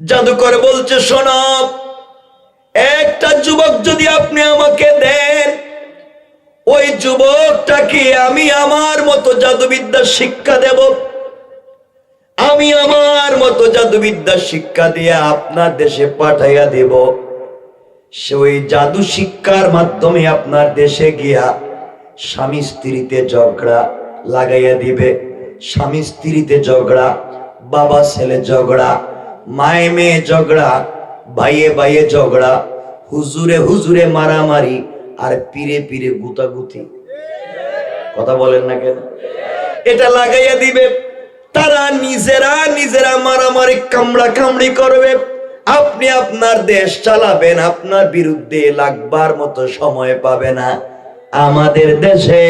জাদুকর বলছে, শোনো, একটা যুবক যদি আপনি আমাকে দেন, ওই যুবকটাকে আমি আমার মতো জাদুবিদ্যা শিক্ষা দেব। আমি আমার মতো জাদুবিদ্যা শিক্ষা দিয়ে আপনার দেশে পাঠাইয়া দেব। সে ওই জাদু শিক্ষার মাধ্যমে আপনার দেশে গিয়া স্বামী স্ত্রীতে ঝগড়া লাগাইয়া দিবে। স্বামী স্ত্রীতে ঝগড়া, বাবা ছেলে ঝগড়া, মায়ে মেয়ে ঝগড়া, ভাইয়ে ভাইয়ে ঝগড়া, হুজুরে হুজুরে মারামারি, আর পীরে পীরে গুতাগুতি। কথা বলেন না কেন? এটা লাগাইয়া দিবে। তারা নিজেরা নিজেরা মারামারি কামড়া কামড়ি করবে। আপনি আপনার দেশ চালাবেন, আপনার বিরুদ্ধে লাগবার মতো সময় পাবে না। আমাদের দেশে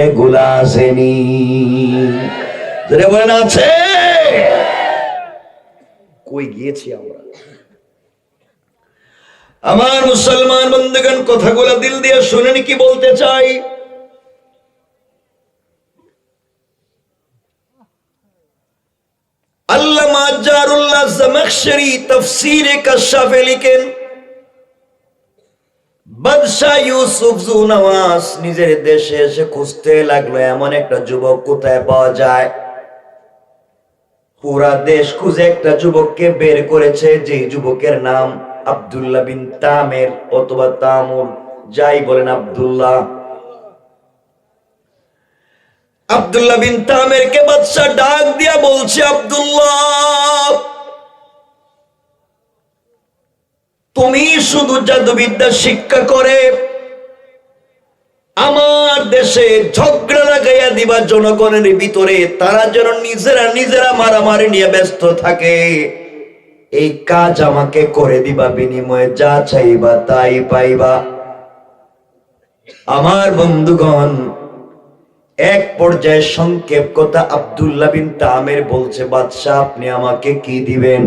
এগুলা আসেনি। বলেন আছে? কই গিয়েছি আমরা? আমার মুসলমান বন্ধুগণ, কথাগুলো দিল দিয়ে শুনেন কি বলতে চাই। আল্লামা জারুল্লাহ জামাখশরী তাফসীরে কাশফে লিখেন, বাদশাহ ইউসুফ জুনওয়াস নিজের দেশে এসে খুঁজতে লাগলো এমন একটা যুবক কোথায় পাওয়া যায়। পুরা দেশ খুঁজে একটা যুবককে বের করেছে, যে যুবকের নাম আব্দুল্লাহ বিন তামের অথবা তামুর, যাই বলেন আব্দুল্লাহ। আব্দুল্লাহ বিন তামেরকে বাদশা ডাক দিয়া বলছে, আব্দুল্লাহ, তুমি শুধু জাদুবিদ্যা শিক্ষা করে আমার দেশে ঝগড়া লাগাইয়া দিবা জনগণের ভিতরে, তারা যেন নিজেরা নিজেরা মারামারি নিয়ে ব্যস্ত থাকে, এই কাজ আমাকে করে দিবা, বিনিময়ে যা চাইবা তাই পাইবা। আমার বন্ধুগণ, এক পর্যায়ে সংক্ষেপ কথা আব্দুল্লাহ বিন তামের বলছে, বাদশাহ আপনি আমাকে কি দিবেন?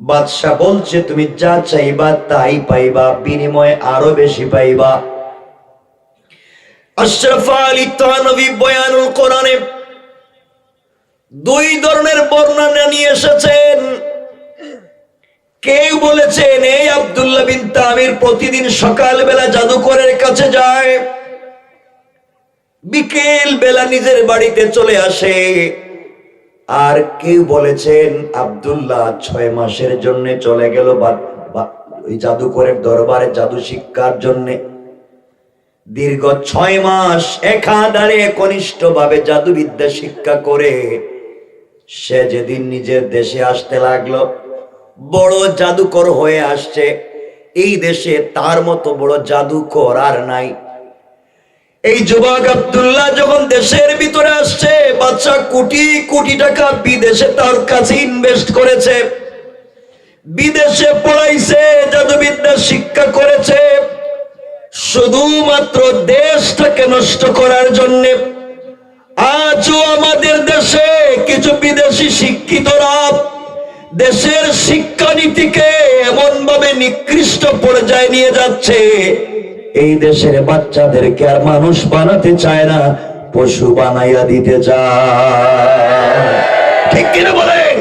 বাদশাহ বলছে, তুমি যা চাইবা তাই পাইবা, বিনিময়ে আরো বেশি পাইবা। আশরাফ আলী থানভী বয়ানুল কোরআনে দুই ধরনের বর্ণনা নিয়ে এসেছেন। কেউ বলেছেন এই আব্দুল্লাহ বিন তামির প্রতিদিন সকালবেলা জাদুকরের কাছে যায়, বিকেল বেলা নিজের বাড়িতে চলে আসে। আর কেউ বলেছেন আব্দুল্লাহ 6 মাসের জন্য চলে গেল ওই জাদুকরের দরবারে জাদু শিক্ষার জন্য। দীর্ঘ 6 মাস একাধারে কনিষ্ঠ ভাবে জাদুবিদ্যা শিক্ষা করে সে যেদিন নিজের দেশে আসতে লাগলো, বড় জাদুকর হয়ে আসছে। এই দেশে তার মতো বড় জাদুকর আর নাই। এই যুবক আব্দুল্লাহ যখন দেশের ভিতরে আসছে, বাদশা কোটি কোটি টাকা বিদেশে তার কাছে ইনভেস্ট করেছে, বিদেশে পড়াইছে, জাদুবিদ্যা শিক্ষা করেছে, শুধুমাত্র দেশটাকে নষ্ট করার জন্য। আজও আমাদের দেশে কিছু বিদেশি শিক্ষিতরা দেশের শিক্ষানীতিকে এমন ভাবে নিকৃষ্ট পর্যায়ে নিয়ে যাচ্ছে, এই দেশের বাচ্চাদেরকে আর মানুষ বানাতে চায় না, পশু বানাইয়া দিতে চায়। ঠিক কিনা বলেন?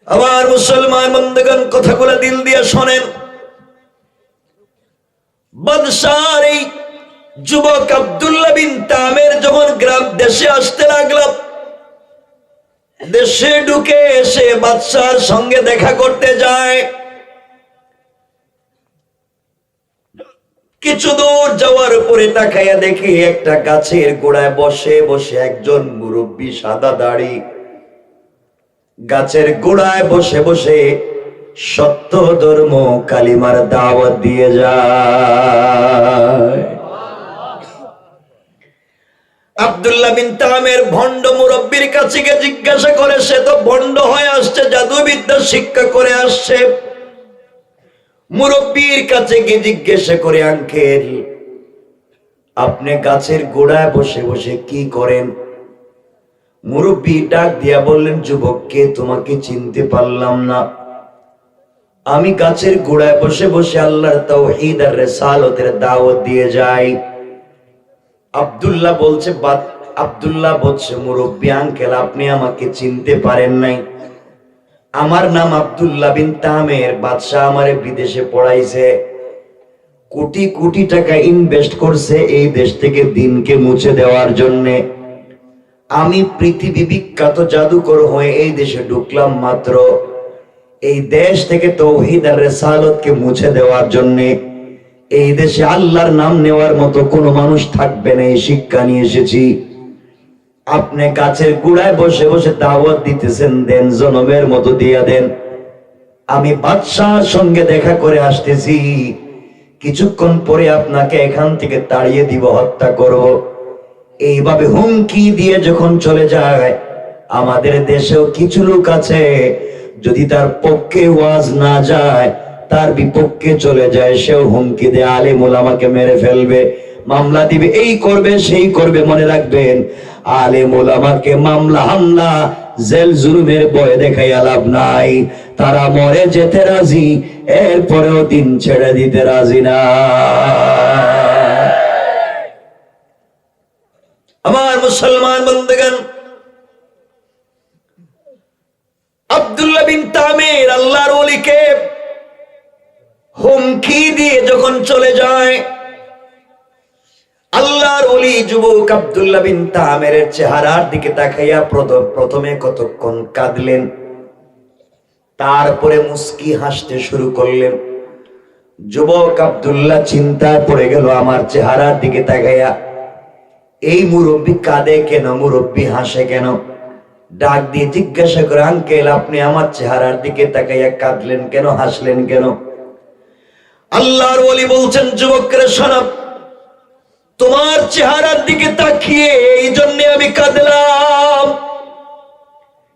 আমার মুসলমান বন্ধুগণ, কথাগুলো দিল দিয়ে শোনেন। বাদশার এই যুবক আব্দুল্লাহ বিন তামের যখন গ্রাম দেশে আসতে লাগলো, দেশে ঢুকে এসে বাদশার সঙ্গে দেখা করতে যায়। কিছু দূর যাওয়ার পরে তাকাইয়া দেখি একটা গাছের গোড়ায় বসে বসে একজন মুরব্বী, সাদা দাড়ি, গাছের গোড়ায় বসে বসে সত্য ধর্ম কালিমার দাওয়াত দিয়ে যায়। আব্দুল্লাহ বিন তামের ভণ্ড মুরব্বীর কাছে গিয়ে জিজ্ঞাসা করে, সে তো ভণ্ড হয়ে আসছে, জাদুবিদ্যা শিক্ষা করে আসছে। মুরব্বীর কাছে গিয়ে জিজ্ঞাসা করে, আঙ্কেল আপনি গাছের গোড়ায় বসে বসে কি করেন? মুরব্বী ডাক দিয়া বললেন, যুবককে তোমাকে চিনতে পারলাম না, আমি গাছের গোড়ায় বসে বসে আল্লাহর তাওহীদ আর রিসালাতের দাওয়াত দিয়ে যাই। আব্দুল্লাহ বলছে, আব্দুল্লাহ বলছে, মুরব্বী আঙ্কেল, আপনি আমাকে চিনতে পারেন নাই? আমার নাম আব্দুল্লাহ বিন তামের। বাদশাহ আমারে বিদেশে পড়াইছে, কোটি কোটি টাকা ইনভেস্ট করছে এই দেশ থেকে দিনকে মুছে দেওয়ার জন্যে। আমি পৃথিবী বিখ্যাত জাদুকর হয়ে এই দেশে ঢুকলাম মাত্র এই দেশ থেকে তাওহীদ আর রিসালাতকে মুছে দেওয়ার জন্যে। এই দেশে আল্লাহর নাম নেওয়ার মতো কোনো মানুষ থাকবে না, এই শিক্ষা নিয়ে এসেছি। আপনি গাছের গোড়ায় বসে বসে দাওয়াত দিতেছেন, দেন, জনমের মতো দিয়া দেন। আমি বাদশাহর সঙ্গে দেখা করে আসতেছি, কিছুক্ষণ পরে আপনাকে এখান থেকে তাড়িয়ে দিব, হত্যা করব। এইভাবে হুমকি দিয়ে যখন চলে যায়, আমাদের দেশেও কিছু লোক আছে, যদি তার পক্ষে ওয়াজ না যায়, তার বিপক্ষে চলে যায়, সেও হুমকি দেয়, আলেম ওলামাকে মেরে ফেলবে, মামলা দিবে, এই করবে সেই করবে। মনে রাখবেন, আলেম ওলামাকে মামলা হামলা জেল জুলুমের ভয় দেখাইয়া লাভ নাই। তারা মরে যেতে রাজি, এরপরেও দিন ছেড়ে দিতে রাজি না। আমার মুসলমান বন্ধুগণ, আব্দুল্লাহ বিন তামির আল্লাহর ওলিকে হুমকি দিয়ে যখন চলে যায়, আল্লাহর ওলি যুবক আব্দুল্লাহ বিন তামিরের চেহারার দিকে তাকাইয়া প্রথমে কতক্ষণ কাঁদলেন, তারপরে মুস্কি হাসতে শুরু করলেন। যুবক আব্দুল্লাহ চিন্তায় পড়ে গেল, আমার চেহারার দিকে তাকাইয়া এই মুরব্বী কাঁদে কেন, মুরব্বী হাসে কেন? ডাক দিয়ে জিজ্ঞাসা করে, আঙ্কেল, আপনি আমার চেহারার দিকে তাকাইয়া কাঁদলেন কেন, হাসলেন কেন? আল্লাহর ওলি বলছেন, যুবকরা শোনো, তোমার চেহারার দিকে তাকিয়ে এই জন্য আমি কাঁদলাম।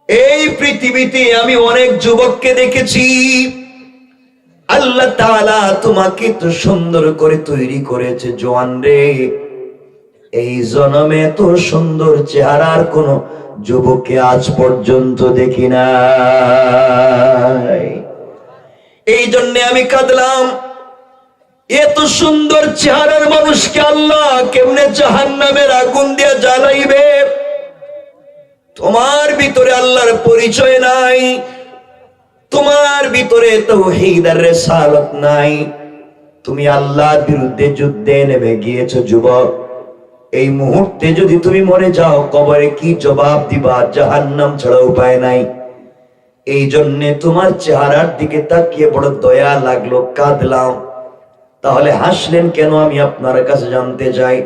এই পৃথিবীতে আমি অনেক যুবককে দেখেছি, আল্লাহ তাআলা তোমাকে তো সুন্দর করে তৈরি করেছে জওয়ান রে, এই জন্মে তো সুন্দর চেহারার কোন যুবককে আজ পর্যন্ত দেখি নাই। এই জন্য আমি কাঁদলাম। এত সুন্দর চেহারার মানুষকে আল্লাহ কেমনে জাহান্নামের আগুন দিয়ে জ্বালাইবে? তোমার ভিতরে আল্লাহর পরিচয় নাই, তোমার ভিতরে তাওহীদ আর রিসালাত নাই, তুমি আল্লাহর বিরুদ্ধে যুদ্ধে নেমে গিয়েছো যুবক। এই মুহূর্তে যদি তুমি মরে যাও, কবরে কি জবাব দিবা? জাহান্নাম ছাড়া উপায় নাই। এই জন্য তোমার চেহারার দিকে তাকিয়ে বড় দয়া লাগলো, কাঁদলাম। তাহলে হাসলেন কেন, আমি আপনার কাছে জানতে চাই।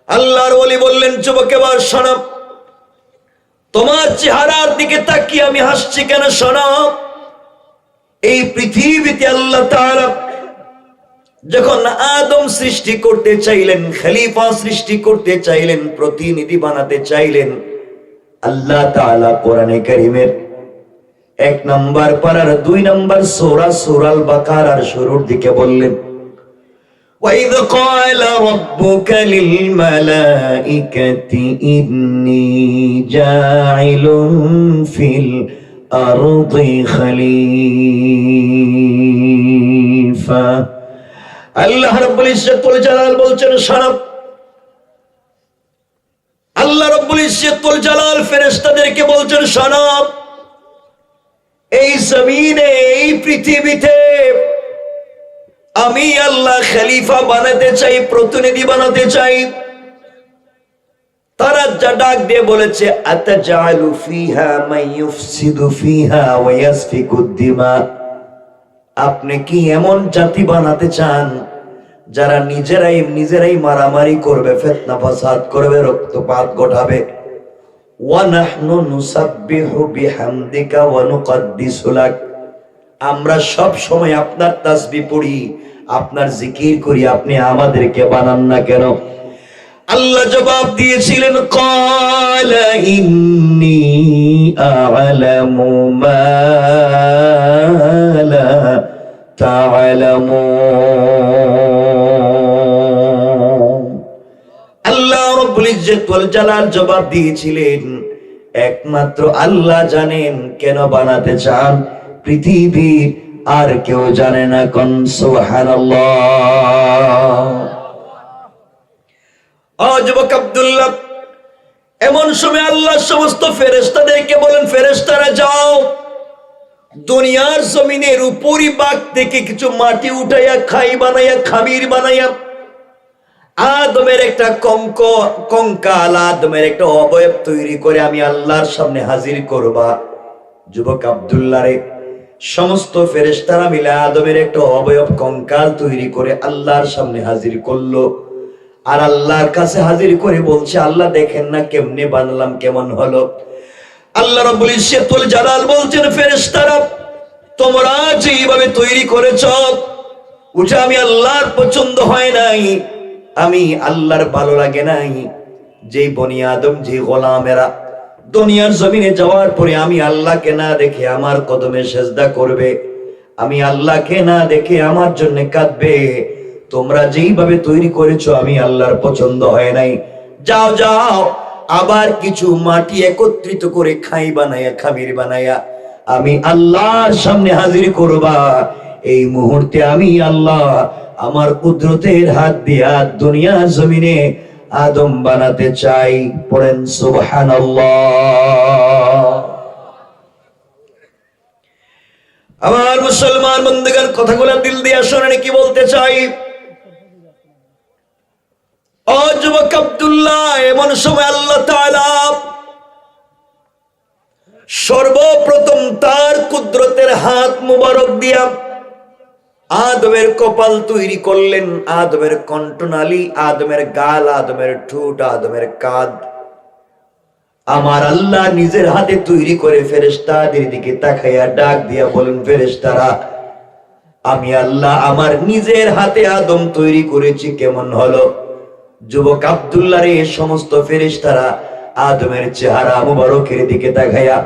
আল্লাহর ওলি বললেন, যুবক, এবার শোনো, তোমার চেহারার দিকে তাকিয়ে আমি হাসছি কেন শোনো। এই পৃথিবীতে আল্লাহ তাআলা যখন আদম সৃষ্টি করতে চাইলেন, খলিফা সৃষ্টি করতে চাইলেন, প্রতিনিধি বানাতে চাইলেন, আল্লাহ তাআলা কোরআনে কারীমের 1 নম্বর পারার 2 নম্বর সূরা সূরাল বাকারার শুরুর দিকে বললেন, وَإِذْ قَالَ رَبُّكَ لِلْمَلَائِكَةِ إِنِّي جَاعِلٌ فِي الْأَرْضِ خَلِيفَةً। আল্লাহ রাব্বুল ইজ্জতুল জালাল বলছেন, শোনো, আল্লাহ রাব্বুল ইজ্জতুল জালাল ফেরেশতাদেরকে বলছেন, শোনো, এই জমিনে, এই পৃথিবীতে আমি আল্লাহ খলিফা বানাতে চাই, প্রতিনিধি বানাতে চাই। তারা যা ডাক দিয়ে বলেছে, আতাজালু ফিহা মান ইউফসিদু ফিহা ওয়া ইয়াসফিকুদ দিমা। আপনি কি এমন জাতি বানাতে চান যারা নিজেরাই মারামারি করবে, ফিতনা ফাসাদ করবে, রক্তপাত ঘটাবে? ওয়া নাহনু নুসাব্বিহু বিহামদিকা ওয়া নুকদ্দিসু লাক। আমরা সব সময় আপনার তাসবিহ পড়ি, আপনার জিকির করি, আপনি আমাদেরকে বানান না কেন? আল্লাহ জবাব দিয়েছিলেন, ক্বালা ইন্নী আ'লামু মা লা তা'লামুন। আল্লাহ রাব্বুল ইজ্জত ওয়াল জালাল জবাব দিয়েছিলেন, একমাত্র আল্লাহ জানেন কেন বানাতে চান, পৃথিবীর আর কেউ জানে না। কোন সুবহানাল্লাহ। ও যুবক আব্দুল্লাহ, এমন সময় আল্লাহ সমস্ত ফেরেশতাদেরকে বলেন, ফেরেশতারা যাও, দুনিয়ার জমিনের উপরি ভাগ থেকে কিছু মাটি উঠাইয়া খাই বানাইয়া খামির বানাইয়া আদমের একটা কঙ্কাল, আদমের একটা অবয়ব তৈরি করে আমি আল্লাহর সামনে হাজির করবা। যুবক আব্দুল্লাহ রে, সমস্ত ফেরেশতারা মিলে আদমের একটা অবয়ব কঙ্কাল তৈরি করে আল্লাহর সামনে হাজির করলো। আর আল্লাহর কাছে হাজির করে বলছে, আল্লাহ দেখেন না কেমনে বানালাম, কেমন হলো। আল্লাহ রাব্বুল ইজ্জতুল জালাল বলছেন, ফেরেশতারা তোমরা যেভাবে তৈরি করেছ ওটা আমি আল্লাহর পছন্দ হয় নাই, আমি আল্লাহর ভালো লাগে নাই। যে বনি আদম, যে গোলামেরা দুনিয়ার জমিনে যাওয়ার পরে আমি আল্লাহকে না দেখে আমার কদমে সেজদা করবে, আমি আল্লাহকে না দেখে আমার জন্য কাঁদবে, তোমরা যেইভাবে তৈরি করেছো আমি আল্লাহর পছন্দ হয় নাই। যাও যাও, আবার কিছু মাটি একত্রিত করে খাই বানাইয়া খামির বানাইয়া আমি আল্লাহর সামনে হাজির করবা। এই মুহূর্তে আমি আল্লাহ আমার কুদরতের হাত দিয়া দুনিয়ার জমিনে আদম বানাতে চাই। পড়েন সুবহানাল্লাহ। আমার মুসলমান বন্ধুগণ, কথাগুলো দিল দিয়ে শোনেন কি বলতে চাই। ও যুবক আব্দুল্লাহ, এমন সময় আল্লাহ তাআলা সর্বপ্রথম তার কুদরতের হাত মুবারক দিয়া আদমের কপাল তৈরি করলেন, আদমের কণ্ঠনালী, আদমের গাল, আদমের ঠোঁট, আদমের কাঁধ আমার আল্লাহ নিজের হাতে তৈরি করে ফেরেশতাদের দিকে তাকাইয়া ডাক দিয়া বলেন, ফেরেশতারা আমি আল্লাহ আমার নিজের হাতে আদম তৈরি করেছি, কেমন হলো? যুবক আব্দুল্লাহ রে, সমস্ত ফেরেশতারা আদমের চেহারা মুবারকের দিকে তাকাইয়া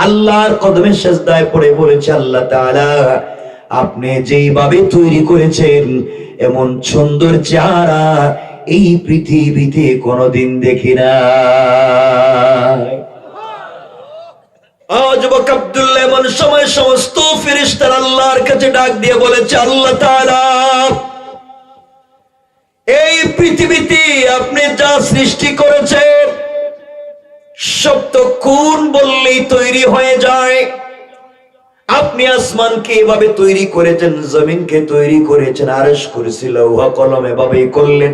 আল্লাহর কদমে সেজদায় পড়ে বলেছে, আল্লাহ তাআলা আপনি যেইভাবে তৈরি করেছেন এমন সুন্দর চেহারা এই পৃথিবীতে কোনোদিন দেখি না। যুবক আব্দুল্লাহ এমন সময় সমস্ত ফেরেশতারা আল্লাহর কাছে ডাক দিয়ে বলেছে, আল্লাহ তাআলা এই পৃথিবীতে আপনি যা সৃষ্টি করেছেন সব তো কোন বললেই তৈরি হয়ে যায়। আপনি আসমানকে এভাবে তৈরি করেছেন, জমিনকে তৈরি করেছেন, আরশ কুরসি লৌহ কলম এভাবেই করলেন।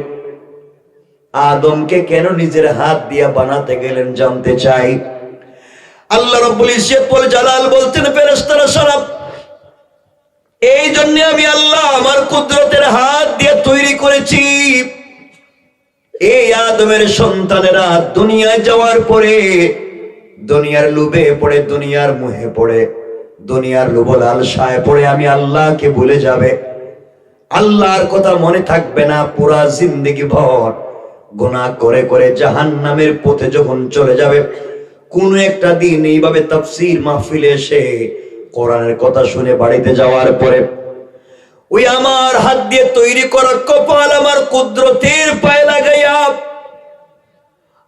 আদমকে কেন নিজের হাত দিয়া বানাতে গেলেন জানতে চাই। আল্লাহ রাব্বুল ইজ্জতুল জালাল বলতেন, ফেরেশতারা শোনো, এই জন্য আমি আল্লাহ আমার কুদরতের হাত দিয়ে তৈরি করেছি। এই আদমের সন্তানেরা দুনিয়ায় যাওয়ার পরে দুনিয়ার লোভে পড়ে, দুনিয়ার মোহে পড়ে, দুনিয়ার লোভ লালসায় পড়ে আমি আল্লাহকে ভুলে যাবে, আল্লাহর কথা মনে থাকবে না। পুরা জিন্দেগি ভর গুনাহ করে করে জাহান্নামের পথে যখন চলে যাবে, কোন একটা দিন এইভাবে তাফসীর মাহফিলে এসে কোরআনের কথা শুনে বাড়িতে যাওয়ার পরে ওই আমার হাত দিয়ে তৈরি করা কপাল আমার কুদরতের পায়ে লাগাইয়া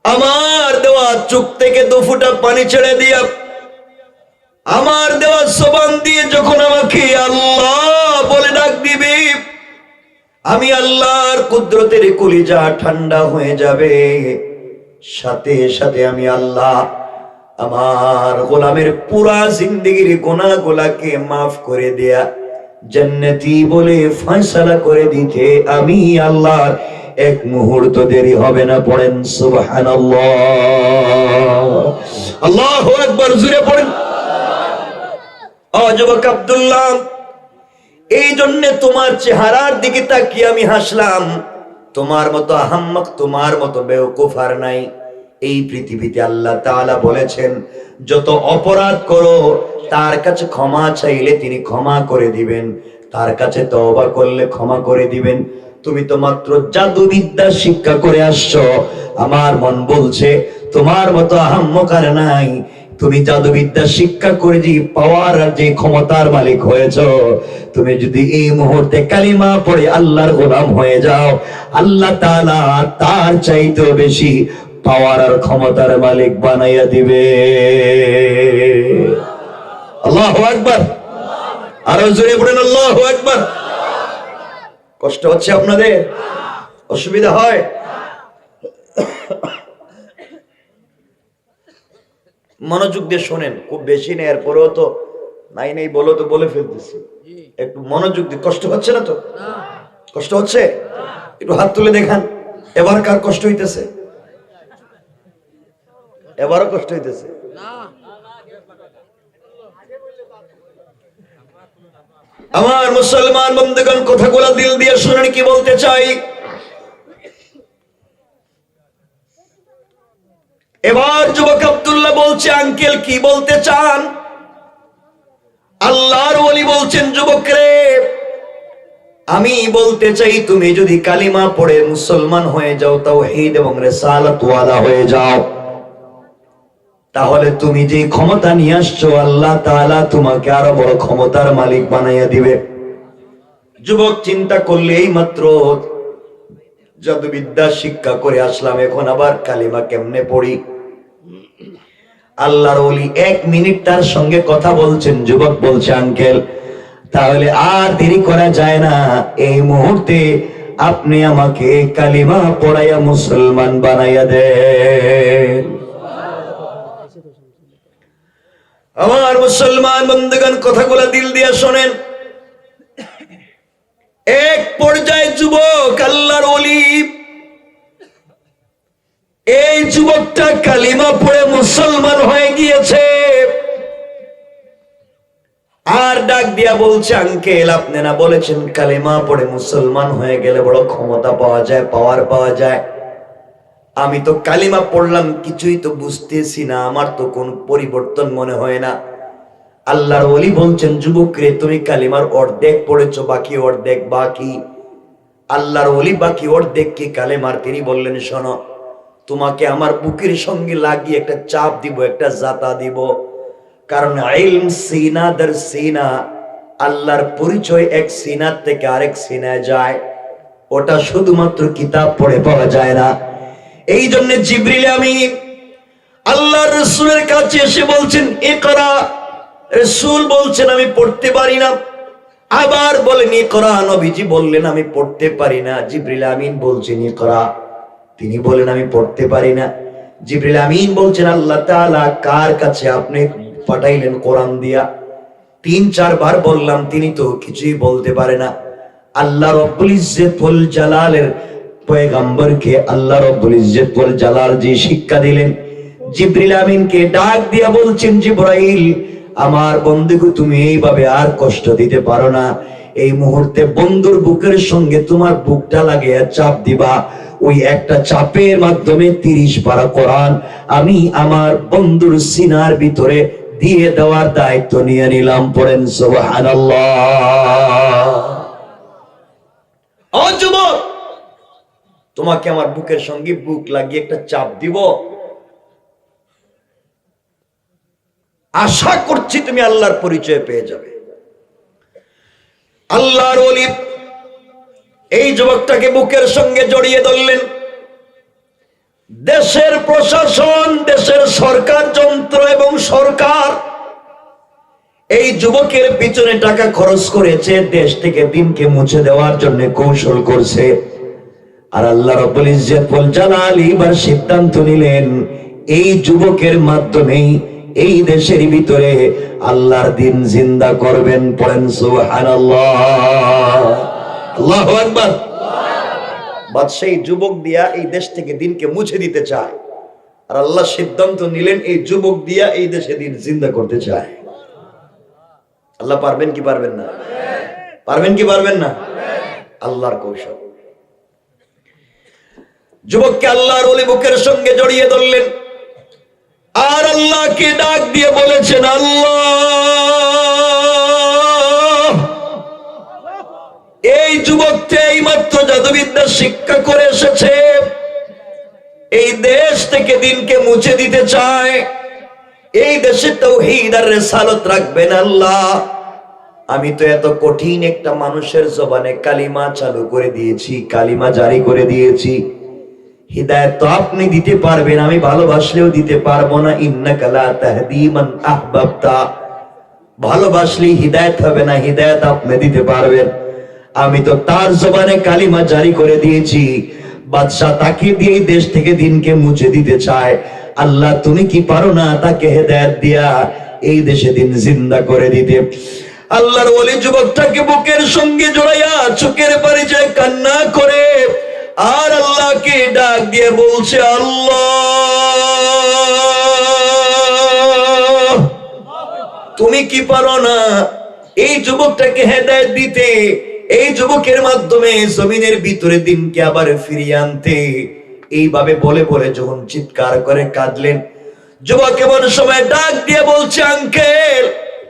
আমার দেওয়া চোখ থেকে দুফোঁটা পানি ছেড়ে দিয়া আমার দেওয়া জবান দিয়ে যখন আমাকে আল্লাহ বলে ডাক দিবে, আমি আল্লাহর কুদরতের কলিজা ঠান্ডা হয়ে যাবে। সাথে সাথে আমি আল্লাহ আমার গোলামের পুরা জিন্দেগির গুনাহগুলোকে মাফ করে দেয়া জান্নাতি বলে ফয়সালা করে দিতে আমি আল্লাহর এক মুহূর্ত দেরি হবে না। পড়েন সুবহানাল্লাহ। আল্লাহু আকবার, জোরে পড়েন। যুবক আব্দুল্লাহ, এই জন্য তোমার চেহারার দিকে তাকিয়ে আমি হাসলাম। তোমার মতো আহাম্মক, তোমার মতো বেওকুফ আর নাই এই পৃথিবীতে। আল্লাহ তাআলা বলেছেন, যত অপরাধ করো তার কাছে ক্ষমা চাইলে তিনি ক্ষমা করে দিবেন, তার কাছে তওবা করলে ক্ষমা করে দিবেন। তুমি তো মাত্র জাদুবিদ্যা শিক্ষা করে আসছো। আমার মন বলছে তোমার মতো আহাম্মক আর নাই। তুমি জাদুবিদ্যা শিক্ষা করে যে পাওয়ার আর যে ক্ষমতার মালিক হয়েছো, তুমি যদি এই মুহূর্তে কালিমা পড়ে আল্লাহর গোলাম হয়ে যাও, আল্লাহ তাআলা তার চাইতেও বেশি পাওয়ার আর ক্ষমতার মালিক বানাইয়া দিবে। আল্লাহু আকবার, আরো জোরে পড়েন আল্লাহু আকবার। কষ্ট হচ্ছে আপনাদের? অসুবিধা হয়? মনোযোগ দিয়ে শোনেন, খুব বেশি নেই, এরপরেও তো নাই নাই বলো তো বলে ফেলতেছি, একটু মনোযোগ দিয়ে। কষ্ট হচ্ছে না তো? কষ্ট হচ্ছে? একটু হাত তুলে দেখান, এবার কার কষ্ট হইতেছে? এবারও কষ্ট হইতেছে? আমার মুসলমান বন্ধুগণ, কথাগুলো দিল দিয়ে শুনেন কি বলতে চাই। এবার যুবক আব্দুল্লাহ বলছে, আঙ্কেল কি বলতে চান? আল্লাহর ওলি বলছেন, যুবক রে, আমি বলতে চাই তুমি যদি কালিমা পড়ে মুসলমান হয়ে যাও, তাওহীদ এবং রিসালাত ওয়ালা হয়ে যাও, তাহলে তুমি যে ক্ষমতা নিয়ে আসছো আল্লাহ তাআলা তোমাকে আরো বড় ক্ষমতার মালিক বানাইয়া দিবে। যুবক চিন্তা করলে, এই মাত্র জাদুবিদ্যা শিক্ষা করে আসলাম, এখন আবার কালিমা কেমনে পড়ি? আল্লাহর ওলি 1 মিনিট তার সঙ্গে কথা বলছেন। যুবক বলছে, আঙ্কেল তাহলে আর দেরি করা যায় না, এই মুহূর্তে আপনি আমাকে কালিমা পড়াইয়া মুসলমান বানাইয়া দেন। আমার মুসলমান বন্ধুগণ, কথাগুলো দিল দিয়ে শোনেন। এক পর্যায়ে যুবক আল্লাহর ওলি, এই যুবকটা কালিমা পড়ে মুসলমান হয়ে গিয়েছে, আর ডাক দিয়া বলছে, আঙ্কেল আপনি না বলেছেন কালিমা পড়ে মুসলমান হয়ে গেলে বড় ক্ষমতা পাওয়া যায়, পাওয়ার পাওয়া যায়? আমি তো কালিমা পড়লাম, কিছুই তো বুঝতেছি না, আমার তো কোনো পরিবর্তন মনে হয় না। আল্লাহর ওলি বলছেন, যুবক রে, তুমি কালিমার অর্ধেক পড়েছো, বাকি অর্ধেক বাকি। আল্লাহর ওলি বাকি অর্ধেক কি কালিমার? তিনি বললেন, শোনো, তোমাকে আমার বুকের সঙ্গে লাগিয়ে একটা চাপ দিব, একটা জাতা দিব। কারণ ইলম সিনা দের সিনা, আল্লাহর পরিচয় এক সিনার থেকে আরেক সিনায় যায়, ওটা শুধুমাত্র কিতাব পড়ে পাওয়া যায় না। এই জন্য জিবরিল আমিন আল্লাহর রাসূলের কাছে এসে বলছেন, ইকরা। রাসূল বলছেন, আমি পড়তে পারি না। আবার বলেন, ইকরা। নবীজি বললেন, আমি পড়তে পারি না। জিবরিল আমিন বলছেন, ইকরা। তিনি বলেন, আমি পড়তে পারি না। জিবরিল আমিন বলছেন, আল্লাহ তাআলা কার কাছে আপনি পাঠাইলেন? কোরআন দিয়া। 3-4 বার বললাম, তিনি তো কিছুই বলতে পারে না। আল্লাহ রব্বুল ইজ্জত ওয়াল জালালের পয়গম্বরকে আল্লাহ রব্বুল ইজ্জত ওয়াল জালাল যে শিক্ষা দিলেন, জিবরিল আমিনকে ডাক দিয়া বলছেন, জিবরাইল, আমার বন্ধুকে তুমি এইভাবে আর কষ্ট দিতে পারো না। এই মুহূর্তে বন্ধুর বুকের সঙ্গে তোমার বুকটা লাগিয়ে চাপ দিবা। ওই একটা চাপের মাধ্যমে 30 পারা কোরআন আমি আমার বন্ধুর সিনার ভিতরে দিয়ে দেওয়ার দায়িত্ব নিয়ে নিলাম। পড়েন সুবহানাল্লাহ। ও যুবক, তোমাকে আমার বুকের সঙ্গে বুক লাগিয়ে একটা চাপ দিব, আশা করছি তুমি আল্লাহর পরিচয় পেয়ে যাবে। আল্লাহর ওলি এই যুবকটাকে বুকের সঙ্গে জড়িয়ে ধরলেন। দেশের প্রশাসন, দেশের সরকার যন্ত্র এবং সরকার এই যুবকের পিছনে টাকা খরচ করেছে, দেশ থেকে দিনকে মুছে দেওয়ার জন্য কৌশল করছে। আর আল্লাহ রাব্বুল ইজ্জত ওয়াল জালাল এবার সিদ্ধান্ত নিলেন, এই যুবকের মাধ্যমেই এই দেশের ভিতরে আল্লাহর দিন জিন্দা করবেন। পড়েন সুবহানাল্লাহ, আল্লাহু আকবার। বাদশাহ যুবক দিয়া এই দেশ থেকে দিনকে মুছে দিতে চায়, আর আল্লাহ সিদ্ধান্ত নিলেন এই যুবক দিয়া এই দেশে দিন জিন্দা করতে চায়। আল্লাহ পারবেন কি পারবেন না? পারবেন কি পারবেন না? আল্লাহর কৌশল। যুবককে আল্লাহর ওলি বুকের সঙ্গে জড়িয়ে ধরলেন, আর আল্লাহকে ডাক দিয়ে বলেছেন, আল্লাহ, এই যুবককে এইমাত্র জাদুবিদ্যা শিক্ষা করে এসেছে, এই দেশ থেকে দিনকে মুছে দিতে চায়, এই দেশে তাওহীদ আর রিসালাত রাখবেন। আল্লাহ, আমি তো এত কঠিন একটা মানুষের জবানে কালিমা চালু করে দিয়েছি, কালিমা জারি করে দিয়েছি, হিদায়াত তো আপনি দিতে পারবেন, আমি ভালোবাসলেও দিতে পারবো না। ইন্নাকা লা তাহদি মান আহবাবতা, ভালোবাসলেই হিদায়াত হবে না, হিদায়াত আপনি দিতে পারবেন। আমি তো তার জবানে কালিমা জারি করে দিয়েছি, বাদশা তাকে দিয়ে দেশ থেকে দিনকে মুছে দিতে চায়। আল্লাহ তুমি কি পারো না তাকে হেদায়েত দিয়া এই দেশে দিন জিন্দা করে দিতে? আল্লাহর ওলি যুবকটাকে বুকের সঙ্গে জড়াইয়া চোখের পানি যায় কান্না করে আর আল্লাহকে ডাক দিয়ে বলছে, আল্লাহ তুমি কি পারো না এই যুবকটাকে হেদায়েত দিতে, এই যুবকের মাধ্যমে জমিনের ভিতরে দিনকে আবার ফিরিয়ে আনতে? এইভাবে বলে বলে যখন চিৎকার করে কাঁদলেন, যুবক এমন সময় ডাক দিয়ে বলছে, আঙ্কেল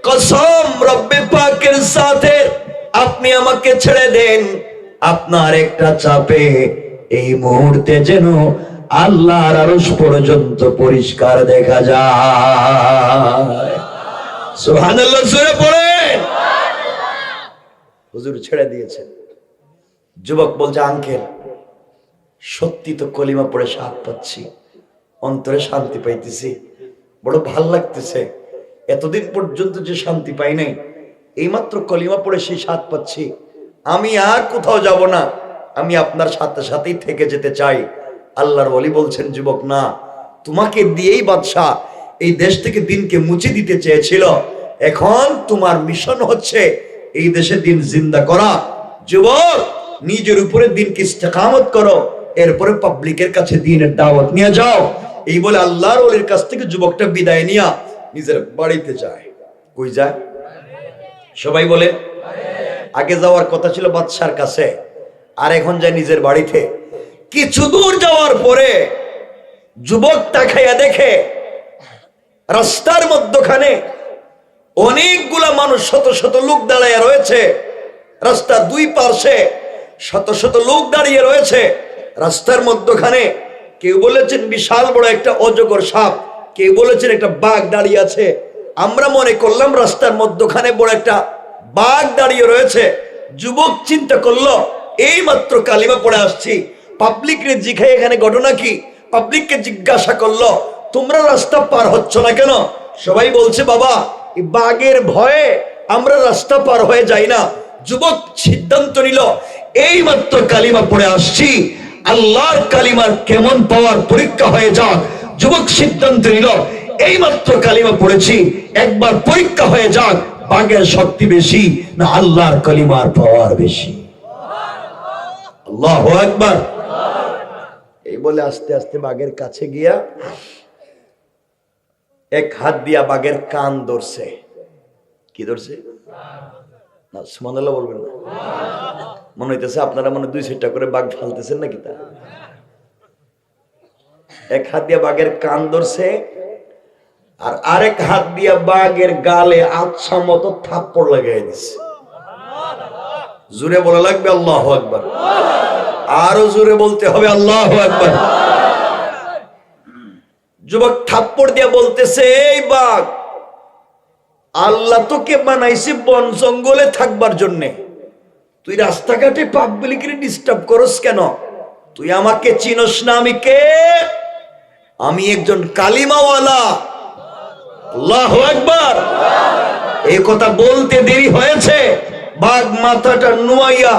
কসম রব্বে পাকের সাথে আপনি আমাকে ছেড়ে দেন, আপনার একটা চাপে এই মুহূর্তে যেন আল্লাহর আরশ পর্যন্ত পরিষ্কার দেখা যায়। সুবহানাল্লাহ জোরে পড়েন। হুজুর ছেড়ে দিয়েছেন। যুবক বলছে, আঙ্কেল সত্যি তো কলিমা পড়ে স্বাদ পাচ্ছি, অন্তরে শান্তি পাইতেছি, বড় ভাল লাগতেছে। এতদিন পর্যন্ত যে শান্তি পাই নাই, এইমাত্র কলিমা পড়ে সেই স্বাদ পাচ্ছি। আমি আর কোথাও যাব না, আমি আপনার সাথে সাথেই থেকে যেতে চাই। আল্লাহর ওলি বলছেন, যুবক না, তোমাকে দিয়েই বাদশাহ এই দেশ থেকে দিনকে মুছে দিতে চেয়েছিল। এখন তোমার মিশন হচ্ছে এই দেশে দিন জিন্দা করা। যুবক নিজের উপরে দিনকে ইস্তেকামত করো, এরপরে পাবলিকের কাছে দিনের দাওয়াত নিয়ে যাও। এই বলে আল্লাহর ওলির কাছ থেকে যুবকটা বিদায় নিয়া নিজের বাড়িতে যায়। কই যায়? সবাই বলে, আগে যাওয়ার কথা ছিল বাদশার কাছে, আর এখন যায় নিজের বাড়িতে। কিছু দূর যাওয়ার পরে যুবক তাকাইয়া দেখে রাস্তার মধ্যখানে অনেকগুলা মানুষ, শত শত লোক দাঁড়াইয়া রয়েছে। রাস্তার দুই পার্শ্বে শত শত লোক দাঁড়িয়ে রয়েছে। রাস্তার মধ্যখানে কেউ বলেছেন বিশাল বড় একটা অজগর সাপ, কেউ বলেছেন একটা বাঘ দাঁড়িয়ে আছে। আমরা মনে করলাম রাস্তার মধ্যখানে বড় একটা বাঘ দাঁড়িয়ে রয়েছে। যুবক চিন্তা করলো, এই মাত্র কালিমা পড়ে আসছি, পাবলিকরে জিজ্ঞাসা এখানে ঘটনা কি? পাবলিককে জিজ্ঞাসা করলো, তোমরা রাস্তা পার হচ্ছ না কেন? সবাই বলছে, বাবা এই বাঘের ভয়ে আমরা রাস্তা পার হয়ে যাই না। যুবক সিদ্ধান্ত নিল, এই মাত্র কালিমা পড়ে আসছি, আল্লাহর কালিমার কেমন পাওয়ার পরীক্ষা হয়ে যাক। যুবক সিদ্ধান্ত নিল, এই মাত্র কালিমা পড়েছি, একবার পরীক্ষা হয়ে যাক, বাঘের শক্তি বেশি না আল্লাহর কালিমার পাওয়ার বেশি। আল্লাহু আকবার। এই বলে আস্তে আস্তে বাঘের কাছে গিয়া এক হাত দিয়া বাঘের কান ধরছে। কি ধরছে? না সুবহানাল্লাহ বলবেন না, মনে হইতেছে আপনারা মনে 2-4টা করে বাঘ ফালতেছেন নাকি? তা এক হাত দিয়া বাঘের কান ধরছে, আর আরেক হাত দিয়া বাঘের গালে আচ্ছা মতো থাপ্পড় লাগাই দিছে। জোরে বলা লাগবে আল্লাহু আকবার। আরো জোরে বলতে হবে আল্লাহু আকবার। যুবক থাপ্পড় দিয়া বলতেছে, এই বাঘ, আল্লাহ তোকে বানাইছে বন জঙ্গলে থাকবার জন্য, তুই রাস্তাঘাটে পাবলিকের ডিস্টার্ব করস কেন? তুই আমাকে চিনস না? আমি কে? আমি একজন কালিমাওয়ালা। আল্লাহু আকবার। এই কথা বলতে দেরি হয়েছে, বাঘ মাথাটা নুয়াইয়া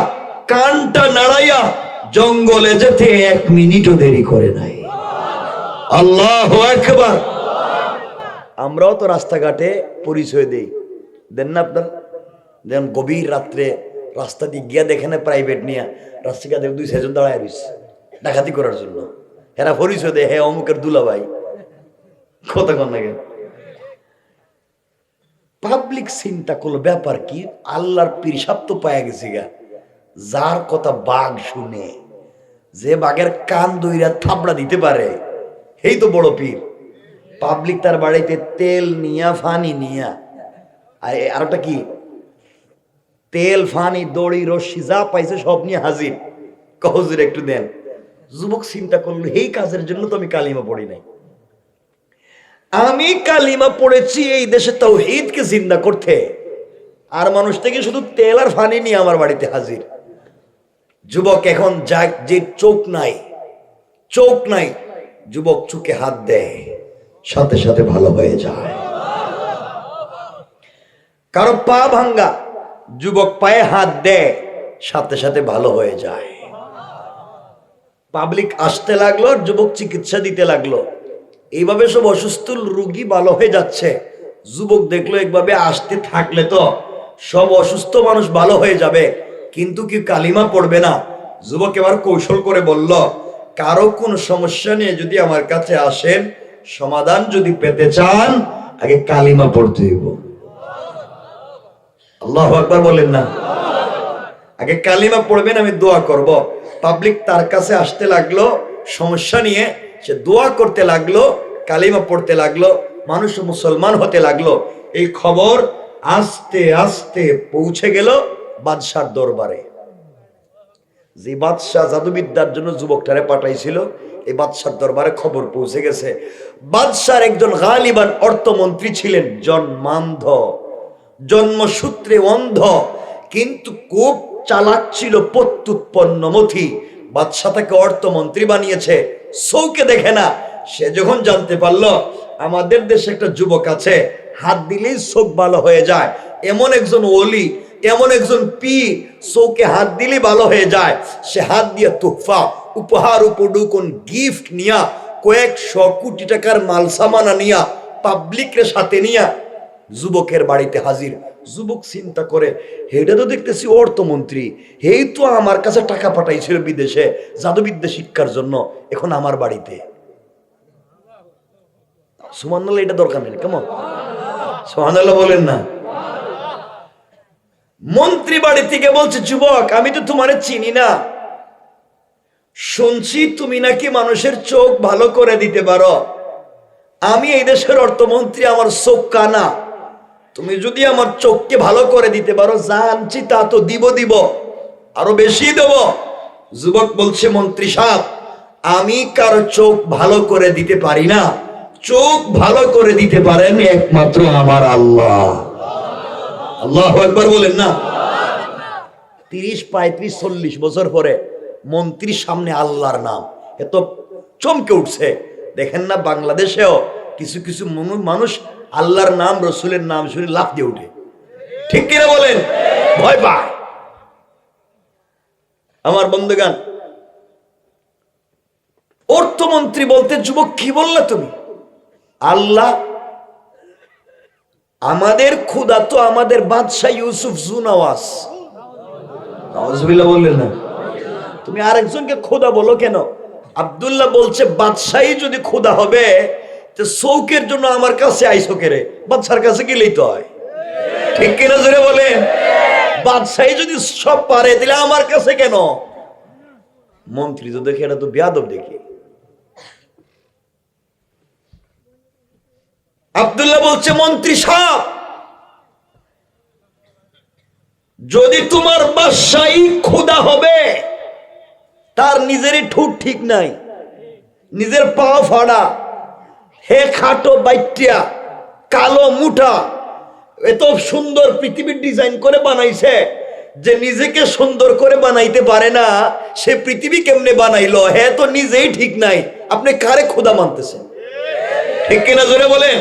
কানটা নাড়াইয়া জঙ্গলে যেতে 1 মিনিটও দেরি করে নাই। আল্লাহু আকবার। আমরাও তো রাস্তাঘাটে পরিচয় দেই, দেন না আপনার? যেমন গভীর রাত্রে রাস্তা দিয়ে গিয়া দেখে না প্রাইভেট নিয়ে রাস্তাঘাটে 2-4 জন দাঁড়ায় রয়েছে ডাকাতি করার জন্য। এরা পরিচয় দেয়, হ্যাঁ অমুকের দুলাভাই। কথা কন না কেন? পাবলিক চিন্তা করলো ব্যাপার কি, আল্লাহর পীর সাপ তো পায়া গেছে গা, যার কথা বাঘ শুনে, যে বাঘের কান দইরা থাপড়া দিতে পারে, এই তো বড় পীর। পাবলিক তার বাড়িতে তেল নিয়া ফানি নিয়া, আর ওটা কি, তেল ফানি দড়ি রশ্মি যা পাইছে সব নিয়ে হাজির। হুজুর একটু দেন। যুবক চিন্তা করলো, এই কাজের জন্য তো আমি কালিমা পড়ি নাই। আমি কালিমা পড়েছি এই দেশে তাওহীদকে জিন্দা করতে, আর মানুষ থেকে শুধু তেল আর ফানি নিয়ে আমার বাড়িতে হাজির। যুবক এখন যে চোখ নাই, যুবক চোখে হাত দেয়, সাথে সাথে ভালো হয়ে যায়। কারো পা ভাঙ্গা, যুবক পায়ে হাত দেয়, সাথে সাথে ভালো হয়ে যায়। পাবলিক আসতে লাগলো, যুবক চিকিৎসা দিতে লাগলো। এইভাবে সব অসুস্থ রোগী ভালো হয়ে যাচ্ছে। যুবক দেখলো একভাবে আসতে থাকলে তো সব অসুস্থ মানুষ ভালো হয়ে যাবে, কিন্তু কি কালিমা পড়বে না? যুবক এবার কৌশল করে বলল, কারো কোন সমস্যা নিয়ে যদি আমার কাছে আসেন, সমাধান যদি পেতে চান, আগে কালিমা পড়তে হইব। আল্লাহু আকবার বলেন না? আগে কালিমা পড়বেন, আমি দোয়া করব। পাবলিক তার কাছে আসতে লাগলো সমস্যা নিয়ে, সে দোয়া করতে লাগলো, কালিমা পড়তে লাগলো, মানুষ মুসলমান হতে লাগলো। এই খবর আস্তে আস্তে পৌঁছে গেল বাদশার দরবারে। যে বাদশাহ জাদুবিদ্যার জন্য যুবকটারে পাঠাইছিল, এই বাদশার দরবারে খবর পৌঁছে গেছে। বাদশার একজন গালিবান অর্থমন্ত্রী ছিলেন, জন্মান্ধ, জন্মসূত্রে অন্ধ, কিন্তু খুব চালাক ছিল, প্রত্যুৎপন্নমতি। বাদশাহ তাকে অর্থমন্ত্রী বানিয়েছে, চৌকে দেখে না। সে যখন জানতে পারলো আমাদের দেশে একটা যুবক আছে, হাত দিলেই চোখ ভালো হয়ে যায়, এমন একজন ওলি, এমন একজন পীর, চৌকে হাত দিলেই ভালো হয়ে যায়, সে হাত দিয়ে তোহফা, উপহার, উপঢৌকন, গিফট নিয়া, কয়েকশো কোটি টাকার মাল সামানা নিয়া, পাবলিকের সাথে নিয়া যুবকের বাড়িতে হাজির। যুবক চিন্তা করে, হেটা তো দেখতেছি অর্থমন্ত্রী, হেই তো আমার কাছে টাকা পাঠাইছিল বিদেশে জাদুবিদ্যা শিক্ষার জন্য, এখন আমার বাড়িতে। সুবহানাল্লাহ, এটা দরকার নেই, কেমন? সুবহানাল্লাহ বলেন না? মন্ত্রী বাড়ি থেকে বলছে, যুবক, আমি তো তোমারে চিনি না, শুনছি তুমি নাকি মানুষের চোখ ভালো করে দিতে পারো। আমি এই দেশের অর্থমন্ত্রী, আমার চোখ কানা, তুমি যদি আমার চোখকে ভালো করে দিতে পারো, জানছি তা তো দিব, আরো বেশি দেব। যুবক বলছে, মন্ত্রী সাহেব, আমি কারো চোখ ভালো করে দিতে পারি না, চোখ ভালো করে দিতে পারেন একমাত্র আমার আল্লাহ। আল্লাহু আকবার বলেন না? 30, 35, 40 বছর পরে মন্ত্রীর সামনে আল্লাহর নাম, এত চমকে উঠছে। দেখেন না, বাংলাদেশেও কিছু কিছু মানুষ আল্লাহর নাম, রসুলের নাম শুনে লাফ দিয়ে উঠে, ঠিক কিনা বলেন? ভয় পায়। আমার বন্ধুগান, অর্থমন্ত্রী বলতে, যুবক কি বললা তুমি? আল্লাহ, আমাদের ক্ষুধা তো আমাদের বাদশাহ ইউসুফ জুনাওয়াজ। নাউজুবিল্লাহ বললেন না? তুমি আরেকজনকে খোদা বলো কেন? আব্দুল্লাহ বলছে, বাদশাহী যদি খোদা হবে, তো চৌকের জন্য আমার কাছে আইসো কেরে? বাদশার কাছে গেলেই তো হয়, ঠিক কিনা জোরে বলেন? বাদশাহী যদি সব পারে, তাহলে আমার কাছে কেন? মন্ত্রী তো দেখে এটা তো বেয়াদব দেখি। আব্দুল্লাহ বলছে, মন্ত্রী সাহেব, যদি তোমার বাদশাহী খোদা হবে, তার নিজেরই ঠোঁট ঠিক নাই, নিজের পা ফাড়া, হে খাটো বাইটিয়া, কালো মুঠা, এত সুন্দর পৃথিবীর ডিজাইন করে বানাইছে, যে নিজেকে সুন্দর করে বানাইতে পারে না, সে পৃথিবী কেমনে বানাইলো? হে তো নিজেই ঠিক নাই, আপনি কারে খোদা মানতেছেন? ঠিক কিনা জোরে বলেন?